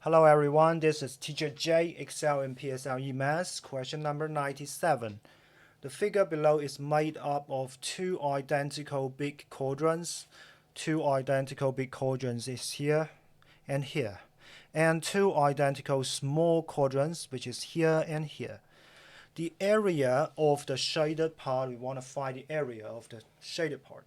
Hello everyone, this is Teacher J, Excel in PSLE Maths, question number 97. The figure below is made up of two identical big quadrants. Two identical big quadrants is here and here. And two identical small quadrants, which is here and here. The area of the shaded part, we want to find the area of the shaded part.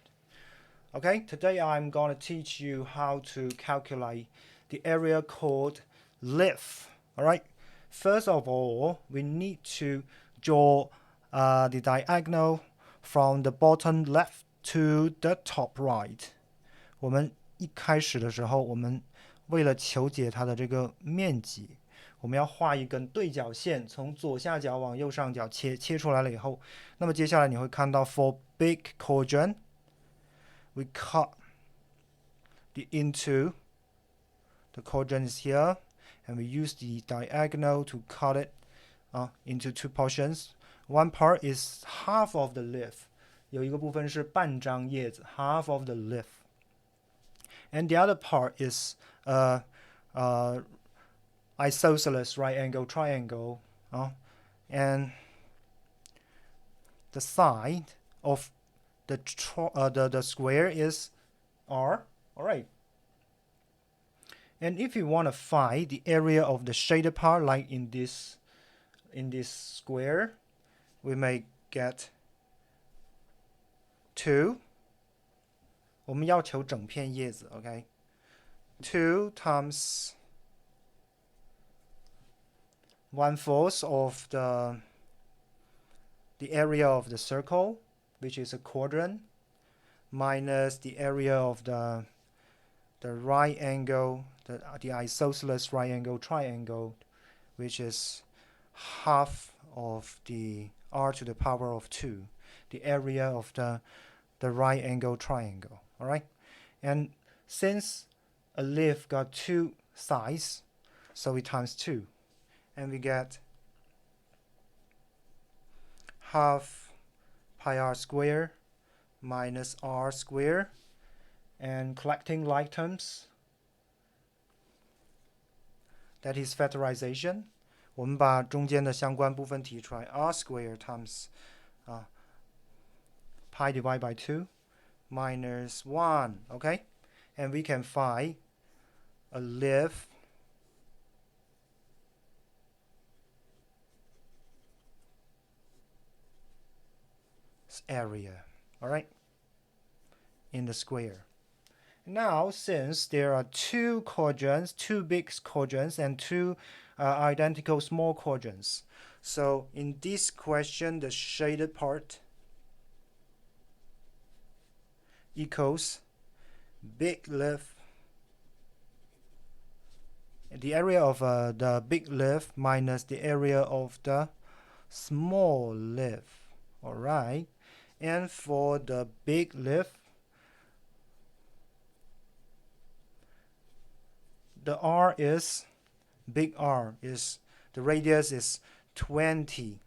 Okay, today I'm going to teach you how to calculate the area called leaf. All right, first of all, we need to draw the diagonal from the bottom left to the top right. 我们一开始的时候，我们为了求解它的这个面积，我们要画一根对角线，从左下角往右上角切出来了以后，那么接下来你会看到 for big quadrant we cut into the quadrant is here, and we use the diagonal to cut it into two portions. One part is half of the leaf. 有一个部分是半张叶子 half of the leaf. And the other part is isosceles right angle triangle. And the side of the square is R. All right. And if you want to find the area of the shaded part, like in this square, we may get 2. 我们要求整片叶子 okay? 2 times 1/4 of the area of the circle, which is a quadrant, minus the area of the right angle, the isosceles right angle triangle, which is half of the r to the power of 2, the area of the right angle triangle. All right, and since a leaf got two sides, so we times 2, and we get half pi r square minus r square. And collecting like terms, that is factorization. 我们把中间的相关部分提出来 r square times pi divided by 2 minus 1. Okay, and we can find a leaf area. All right, in the square. Now, since there are two quadrants, two big quadrants, and two identical small quadrants, so in this question, the shaded part equals big leaf, the area of the big leaf minus the area of the small leaf. All right, and for the big leaf, the R is, big R is, the radius is 20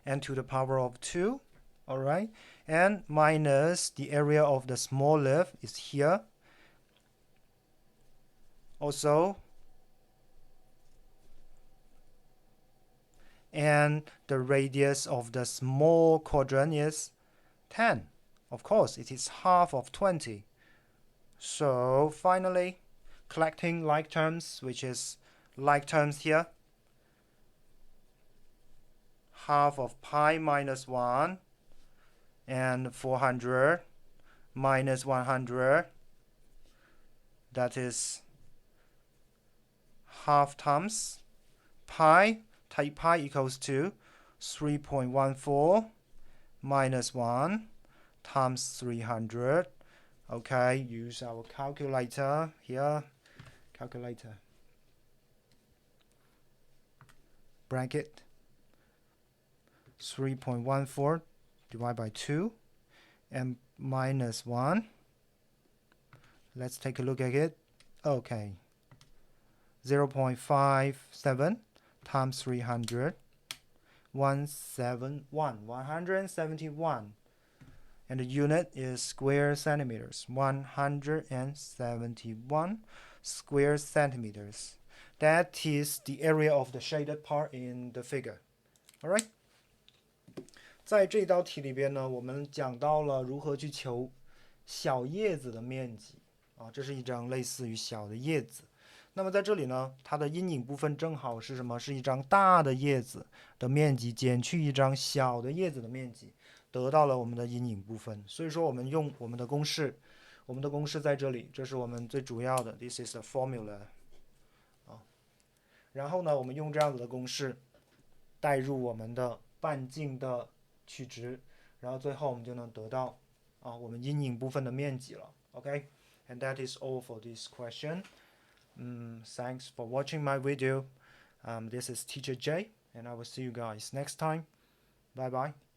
and to the power of 2, all right, and minus the area of the small leaf is here. Also, and the radius of the small quadrant is 10. Of course, it is half of 20. So finally, collecting like terms, which is like terms here, half of pi minus 1 and 400 minus 100, that is half times pi, type pi equals to 3.14 minus 1 times 300. Okay, use our calculator here. Calculator. Bracket 3.14 divided by 2 and minus 1. Let's take a look at it. Okay. 0.57 times 300. 171. And the unit is square centimeters. 171 square centimeters. That is the area of the shaded part in the figure. Alright. 在这道题里边呢，我们讲到了如何去求小叶子的面积啊，这是一张类似于小的叶子。那么在这里呢，它的阴影部分正好是什么？是一张大的叶子的面积减去一张小的叶子的面积，得到了我们的阴影部分。所以说，我们用我们的公式，我们的公式在这里，这是我们最主要的 ，this is a formula 啊。然后呢，我们用这样子的公式代入我们的半径的取值，然后最后我们就能得到我们阴影部分的面积了。OK， and that is all for this question. Thanks for watching my video. This is Teacher J, and I will see you guys next time. Bye bye.